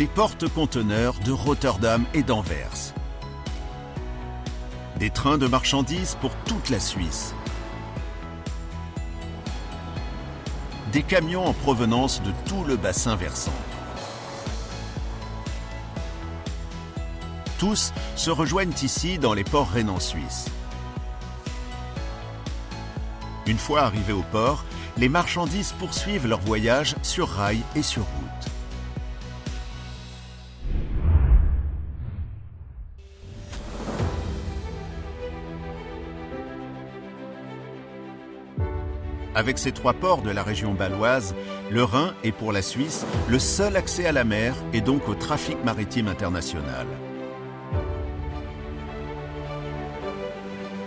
des porte-conteneurs de Rotterdam et d'Anvers, des trains de marchandises pour toute la Suisse, des camions en provenance de tout le bassin versant. Tous se rejoignent ici dans les ports rhénans suisses. Une fois arrivés au port, les marchandises poursuivent leur voyage sur rail et sur route. Avec ces 3 ports de la région bâloise, le Rhin est pour la Suisse le seul accès à la mer et donc au trafic maritime international.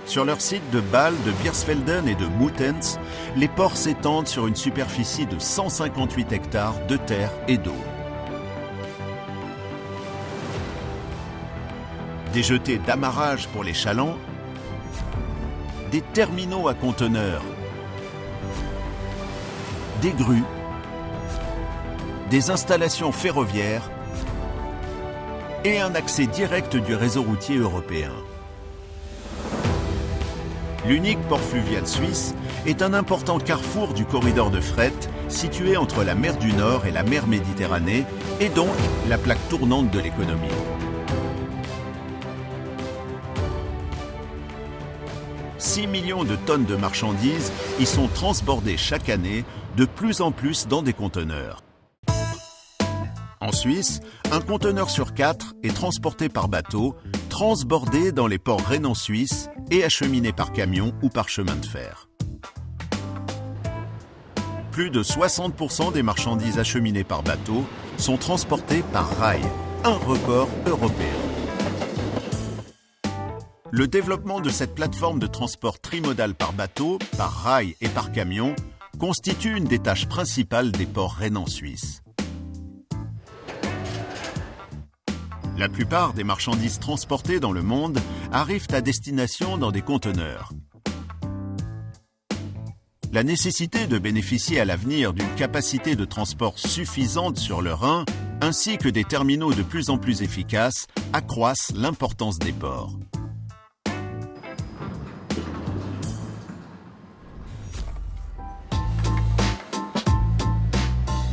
Sur leurs sites de Bâle, de Beersfelden et de Muttenz, les ports s'étendent sur une superficie de 158 hectares de terre et d'eau. Des jetées d'amarrage pour les chalands, des terminaux à conteneurs, des grues, des installations ferroviaires et un accès direct du réseau routier européen. L'unique port fluvial suisse est un important carrefour du corridor de fret situé entre la mer du Nord et la mer Méditerranée et donc la plaque tournante de l'économie. « 6 millions de tonnes de marchandises y sont transbordées chaque année, de plus en plus dans des conteneurs. En Suisse, un conteneur sur 4 est transporté par bateau, transbordé dans les ports rhénans suisses et acheminé par camion ou par chemin de fer. Plus de 60% des marchandises acheminées par bateau sont transportées par rail, un record européen. Le développement de cette plateforme de transport trimodal par bateau, par rail et par camion constitue une des tâches principales des ports rhénans suisses. La plupart des marchandises transportées dans le monde arrivent à destination dans des conteneurs. La nécessité de bénéficier à l'avenir d'une capacité de transport suffisante sur le Rhin, ainsi que des terminaux de plus en plus efficaces, accroissent l'importance des ports.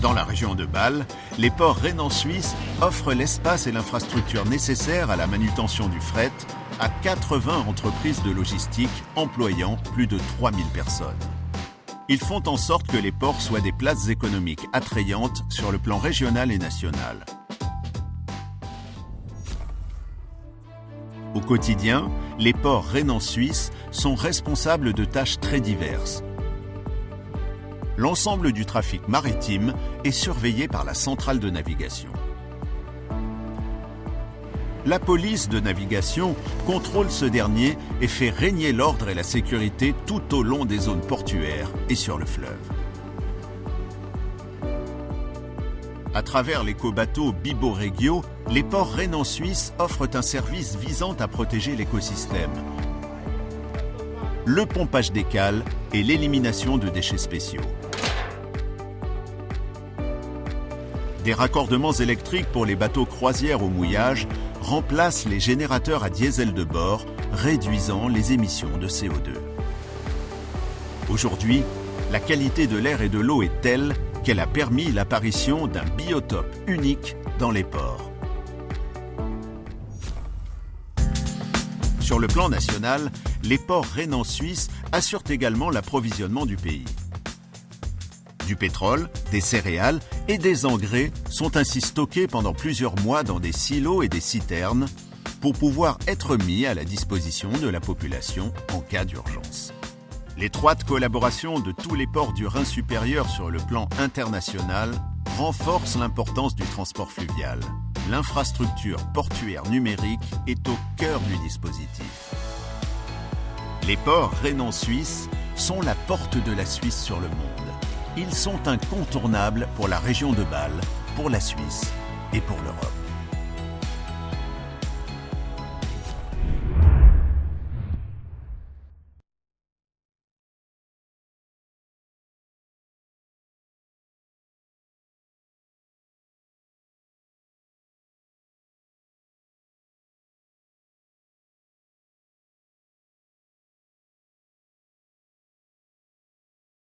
Dans la région de Bâle, les ports rhénans suisses offrent l'espace et l'infrastructure nécessaires à la manutention du fret à 80 entreprises de logistique employant plus de 3000 personnes. Ils font en sorte que les ports soient des places économiques attrayantes sur le plan régional et national. Au quotidien, les ports rhénans suisses sont responsables de tâches très diverses. L'ensemble du trafic maritime est surveillé par la centrale de navigation. La police de navigation contrôle ce dernier et fait régner l'ordre et la sécurité tout au long des zones portuaires et sur le fleuve. À travers l'éco-bateau Bibo-Regio, les ports rhénans suisses offrent un service visant à protéger l'écosystème, le pompage des cales et l'élimination de déchets spéciaux. Des raccordements électriques pour les bateaux croisières au mouillage remplacent les générateurs à diesel de bord, réduisant les émissions de CO2. Aujourd'hui, la qualité de l'air et de l'eau est telle qu'elle a permis l'apparition d'un biotope unique dans les ports. Sur le plan national, les ports rhénans suisses assurent également l'approvisionnement du pays. Du pétrole, des céréales et des engrais sont ainsi stockés pendant plusieurs mois dans des silos et des citernes pour pouvoir être mis à la disposition de la population en cas d'urgence. L'étroite collaboration de tous les ports du Rhin supérieur sur le plan international renforce l'importance du transport fluvial. L'infrastructure portuaire numérique est au cœur du dispositif. Les ports rhénans suisses sont la porte de la Suisse sur le monde. Ils sont incontournables pour la région de Bâle, pour la Suisse et pour l'Europe.